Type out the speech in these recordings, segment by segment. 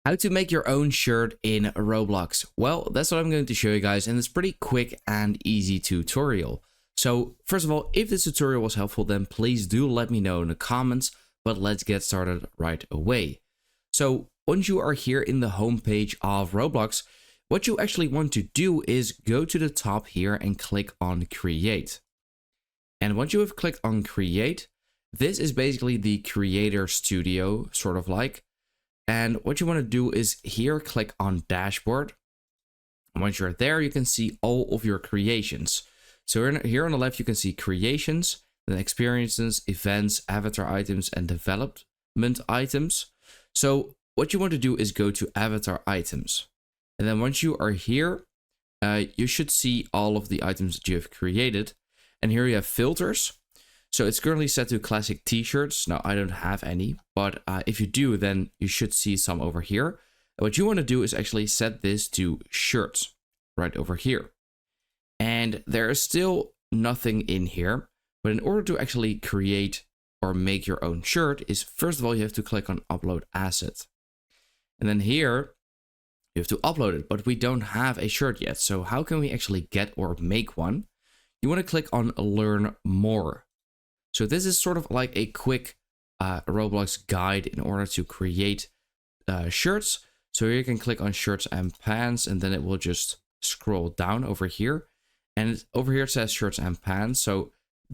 How to make your own shirt in Roblox. Well, that's what I'm going to show you guys, and it's pretty quick and easy tutorial. So first of all, if this tutorial was helpful, then please do let me know in the comments, but let's get started right away. So once you are here in the home page of Roblox, what you actually want to do is go to the top here and click on create. And once you have clicked on create, this is basically the creator studio, sort of like. And what you want to do is here click on dashboard. And once you're there, you can see all of your creations. So here on the left, you can see creations, then experiences, events, avatar items, and development items. So what you want to do is go to avatar items. And then once you are here, you should see all of the items that you have created. And here you have filters. So it's currently set to classic t-shirts. Now I don't have any, but if you do, then you should see some over here. What you want to do is actually set this to shirts right over here. And there is still nothing in here, but in order to actually create or make your own shirt is first of all, you have to click on upload asset. And then here you have to upload it, but we don't have a shirt yet. So how can we actually get or make one? You want to click on learn more. So this is sort of like a quick Roblox guide in order to create shirts. So here you can click on shirts and pants, and then it will just scroll down over here. And over here it says shirts and pants. So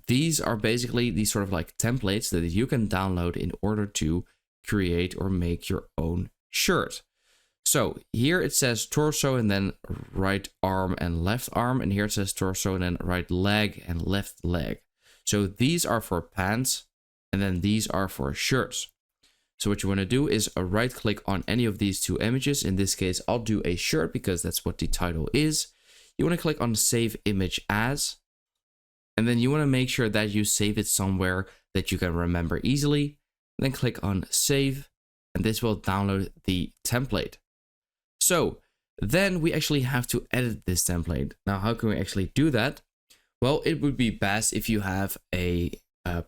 these are basically these sort of like templates that you can download in order to create or make your own shirt. So here it says torso and then right arm and left arm. And here it says torso and then right leg and left leg. So these are for pants, and then these are for shirts. So what you want to do is right click on any of these two images. In this case, I'll do a shirt because that's what the title is. You want to click on save image as, and then you want to make sure that you save it somewhere that you can remember easily. Then click on save, and this will download the template. So then we actually have to edit this template. Now, how can we actually do that? Well, it would be best if you have a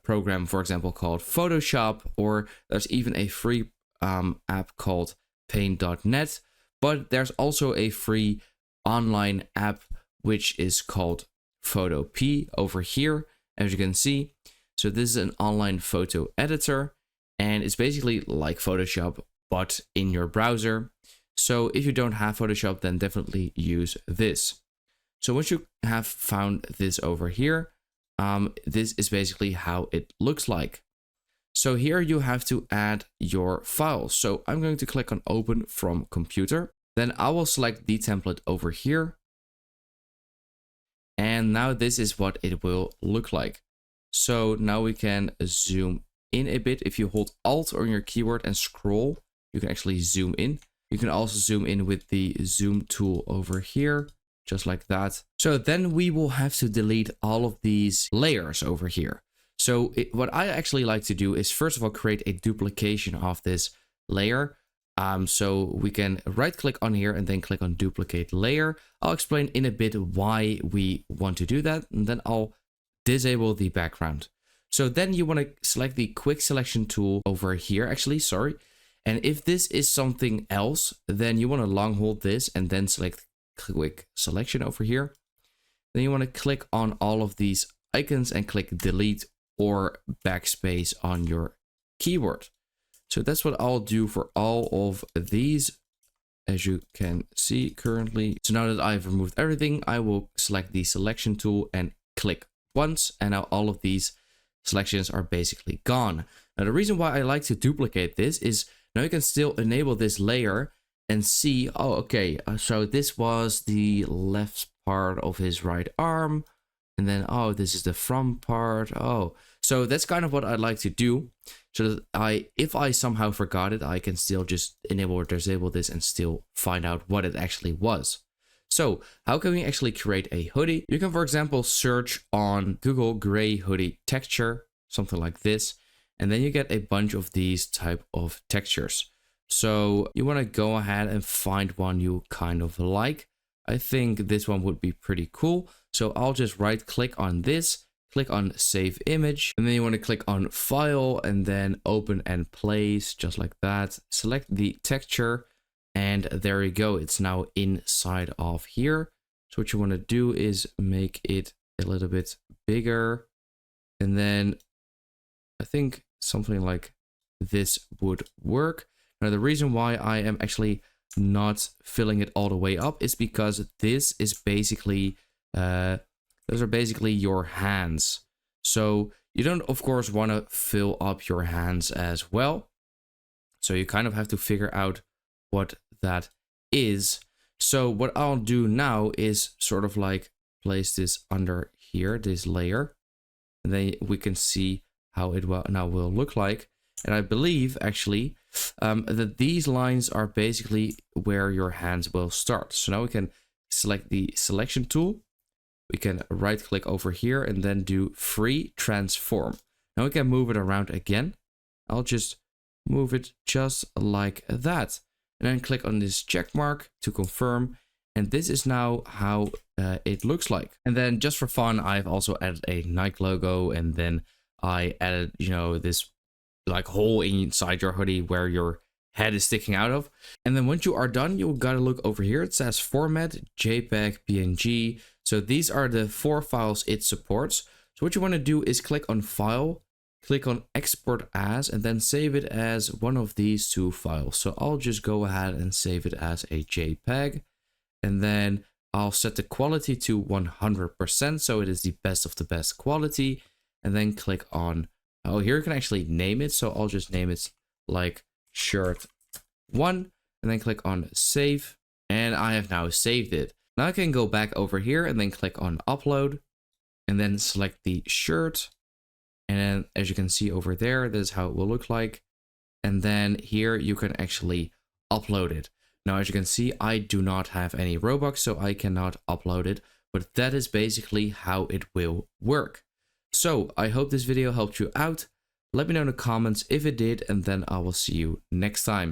program, for example, called Photoshop, or there's even a free app called Paint.net. But there's also a free online app, which is called Photopea over here, as you can see. So this is an online photo editor, and it's basically like Photoshop, but in your browser. So if you don't have Photoshop, then definitely use this. So once you have found this over here, this is basically how it looks like. So here you have to add your files. So I'm going to click on open from computer. Then I will select the template over here. And now this is what it will look like. So now we can zoom in a bit. If you hold Alt on your keyboard and scroll, you can actually zoom in. You can also zoom in with the zoom tool over here. Just like that. So then we will have to delete all of these layers over here. So what I actually like to do is first of all create a duplication of this layer. So we can right click on here and then click on duplicate layer. I'll explain in a bit why we want to do that, and then I'll disable the background. So then you want to select the quick selection tool over here, actually, sorry. And if this is something else, then you want to long hold this and then select quick selection over here. Then you want to click on all of these icons and click delete or backspace on your keyboard. So that's what I'll do for all of these, as you can see currently. So now that I've removed everything, I will select the selection tool and click once, and now all of these selections are basically gone. Now the reason why I like to duplicate this is now you can still enable this layer and see, oh, okay, so this was the left part of his right arm, and then, oh, this is the front part. Oh, so that's kind of what I'd like to do, so that if I somehow forgot it, I can still just enable or disable this and still find out what it actually was. So how can we actually create a hoodie? You can, for example, search on Google gray hoodie texture, something like this, and then you get a bunch of these type of textures. So you want to go ahead and find one you kind of like. I think this one would be pretty cool. So I'll just right click on this, click on save image, and then you want to click on file and then open and place, just like that. Select the texture, And there you go. It's now inside of here. So what you want to do is make it a little bit bigger. And then I think something like this would work. Now, the reason why I am actually not filling it all the way up is because this is basically, those are basically your hands. So you don't, of course, want to fill up your hands as well. So you kind of have to figure out what that is. So what I'll do now is sort of like place this under here, this layer. And then we can see how it now will look like. And I believe actually that these lines are basically where your hands will start. So now we can select the selection tool. We can right click over here and then do free transform. Now we can move it around again. I'll just move it just like that. And then click on this check mark to confirm. And this is now how it looks like. And then just for fun, I've also added a Nike logo. And then I added, you know, this like hole inside your hoodie where your head is sticking out of. And then once you are done, you gotta look over here. It says format, JPEG, PNG. So these are the 4 files it supports. So what you want to do is click on file, click on export as, and then save it as one of these 2 files. So I'll just go ahead and save it as a JPEG. And then I'll set the quality to 100%. So it is the best of the best quality. And then click on, oh, here you can actually name it. So I'll just name it like shirt 1 and then click on save. And I have now saved it. Now I can go back over here and then click on upload and then select the shirt. And then as you can see over there, this is how it will look like. And then here you can actually upload it. Now, as you can see, I do not have any Robux, so I cannot upload it. But that is basically how it will work. So I hope this video helped you out. Let me know in the comments if it did, and then I will see you next time.